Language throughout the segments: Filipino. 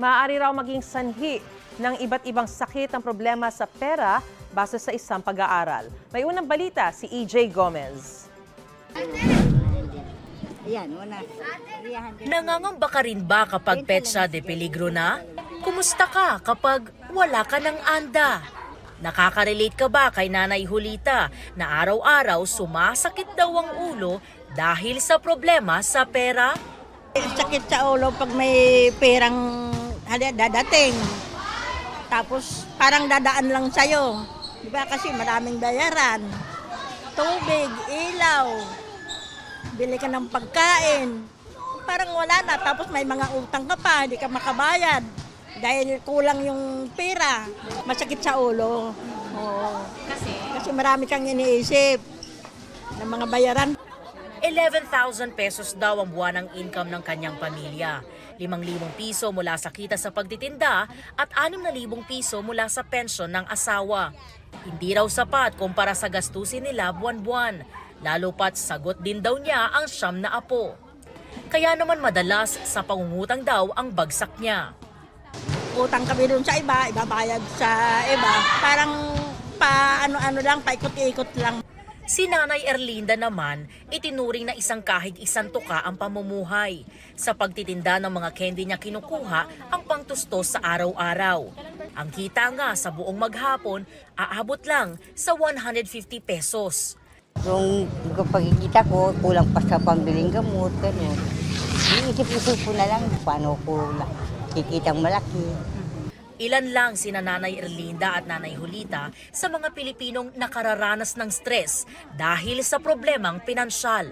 Maaari raw maging sanhi ng iba't ibang sakit ang problema sa pera base sa isang pag-aaral. May unang balita si EJ Gomez. Nangangamba ka rin ba kapag petsa de peligro na? Kumusta ka kapag wala ka ng anda? Nakaka-relate ka ba kay Nanay Julita na araw-araw sumasakit daw ang ulo dahil sa problema sa pera? Sakit sa ulo pag may perang dadating. Tapos parang dadaan lang sa'yo. Di ba kasi maraming bayaran. Tubig, ilaw, bili ka ng pagkain. Parang wala na. Tapos may mga utang ka pa, hindi ka makabayad. Dahil kulang yung pera. Masakit sa ulo. Oo. Kasi marami kang iniisip ng mga bayaran. 11,000 pesos daw ang buwanang income ng kanyang pamilya. 5,000 piso mula sa kita sa pagtitinda at 6,000 piso mula sa pensyon ng asawa. Hindi raw sapat kumpara sa gastusin nila buwan-buwan. Lalo pat sagot din daw niya ang 9 na apo. Kaya naman madalas sa pangungutang daw ang bagsak niya. Utang kami doon sa iba, ibabayad sa iba. Parang ano-ano lang, paikot-ikot lang. Si Nanay Erlinda naman, itinuring na isang kahig isang tuka ang pamumuhay. Sa pagtitinda ng mga candy niya kinukuha ang pangtustos sa araw-araw. Ang kita nga sa buong maghapon, aabot lang sa 150 pesos. Yung pagkikita ko, kulang pa sa pambiling gamot, gano'n. Iisip-isip ko na lang paano ko kikitang malaki. Ilan lang sina Nanay Erlinda at Nanay Julita sa mga Pilipinong nakararanas ng stress dahil sa problemang pinansyal.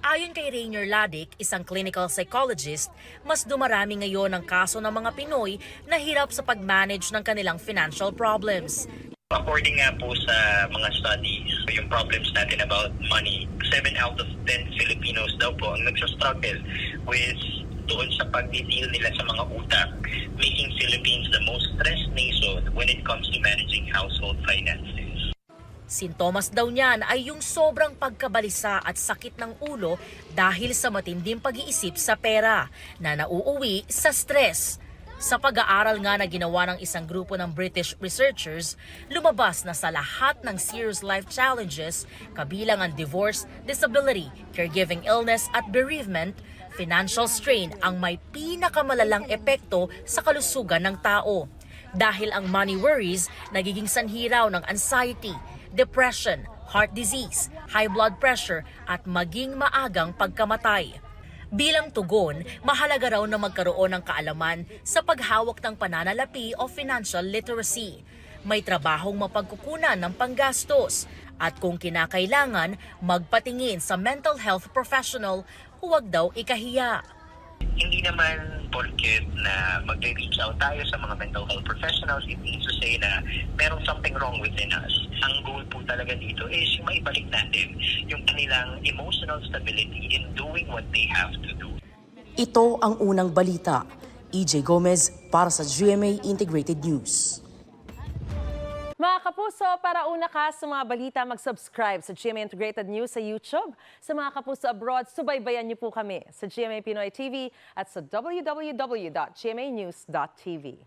Ayon kay Rainier Ladic, isang clinical psychologist, mas dumarami ngayon ang kaso ng mga Pinoy na hirap sa pag-manage ng kanilang financial problems. According nga po sa mga studies, yung problems natin about money, 7 out of 10 Filipinos daw po ang nagsastruggle with doon sa pag-deal nila sa mga utang, making Philippines the most stressed nation when it comes to managing household finances. Sintomas daw niyan ay yung sobrang pagkabalisa at sakit ng ulo dahil sa matinding pag-iisip sa pera na nauuwi sa stress. Sa pag-aaral nga na ginawa ng isang grupo ng British researchers, lumabas na sa lahat ng serious life challenges, kabilang ang divorce, disability, caregiving illness at bereavement, financial strain ang may pinakamalalang epekto sa kalusugan ng tao. Dahil ang money worries nagiging sanhi raw ng anxiety, depression, heart disease, high blood pressure at maging maagang pagkamatay. Bilang tugon, mahalaga raw na magkaroon ng kaalaman sa paghawak ng pananalapi o financial literacy. May trabahong mapagkukunan ng panggastos at kung kinakailangan, magpatingin sa mental health professional, huwag daw ikahiya. Hindi naman porket na mag-reach out tayo sa mga mental health professionals, it means to say na merong something wrong within us. Ang goal po talaga dito is yung maibalik natin yung kanilang emotional stability in doing what they have to do. Ito ang unang balita. EJ Gomez para sa GMA Integrated News. Mga kapuso, para una ka sa mga balita, mag-subscribe sa GMA Integrated News sa YouTube. Sa mga kapuso abroad, subaybayan niyo po kami sa GMA Pinoy TV at sa www.gmanews.tv.